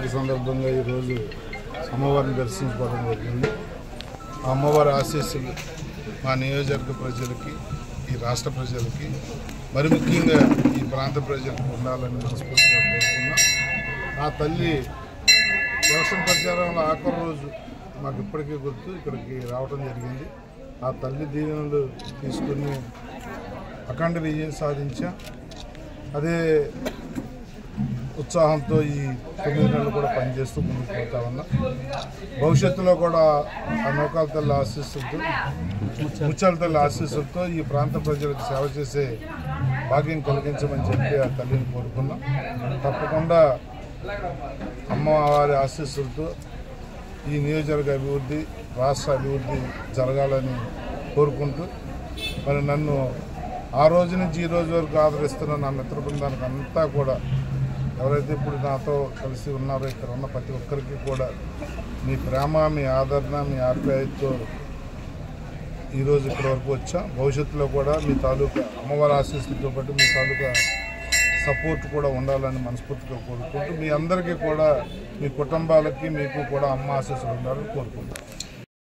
పండుగ సందర్భంగా ఈరోజు అమ్మవారిని దర్శించుకోవడం జరిగింది. ఆ అమ్మవారి ఆశీస్సులు మా నియోజకవర్గ ప్రజలకి, ఈ రాష్ట్ర ప్రజలకి, మరి ముఖ్యంగా ఈ ప్రాంత ప్రజలకు ఉండాలని మనస్ఫూర్తిగా కోరుకున్నాం. ఆ తల్లి ఎలక్షన్ ప్రచారంలో ఆఖరి రోజు మాకు ఇప్పటికీ గుర్తు, ఇక్కడికి రావడం జరిగింది. ఆ తల్లి దీవెనలు తీసుకుని అఖండ విజయం సాధించాం. అదే ఉత్సాహంతో ఈ 9 నెలలు కూడా పనిచేస్తూ ముందుకు పోతా ఉన్నాం. భవిష్యత్తులో కూడా ఆ నౌకాల తల్లి ఆశీస్సులతో, ముత్యాల తల్లి ఆశీస్సులతో ఈ ప్రాంత ప్రజలకు సేవ చేసే భాగ్యం కలిగించమని చెప్పి ఆ తల్లిని కోరుకున్నాం. తప్పకుండా అమ్మవారి ఆశీస్సులతో ఈ నియోజకవర్గ అభివృద్ధి, రాష్ట్ర అభివృద్ధి జరగాలని కోరుకుంటూ, మరి నన్ను ఆ రోజు నుంచి ఈ రోజు వరకు ఆదరిస్తున్న నా మిత్ర బృందానికి అంతా కూడా, ఎవరైతే ఇప్పుడు నాతో కలిసి ఉన్నారో ఇక్కడ ఉన్న ప్రతి ఒక్కరికి కూడా మీ ప్రేమ, మీ ఆదరణ, మీ ఆప్యాయతతో ఈరోజు ఇక్కడి వరకు వచ్చాం. భవిష్యత్తులో కూడా మీ తాలూకా అమ్మవారి ఆశీస్సులతో పాటు మీ తాలూకా సపోర్ట్ కూడా ఉండాలని మనస్ఫూర్తిగా కోరుకుంటూ, మీ అందరికీ కూడా, మీ కుటుంబాలకి, మీకు కూడా అమ్మ ఆశీస్సులు ఉండాలని కోరుకుంటున్నాను.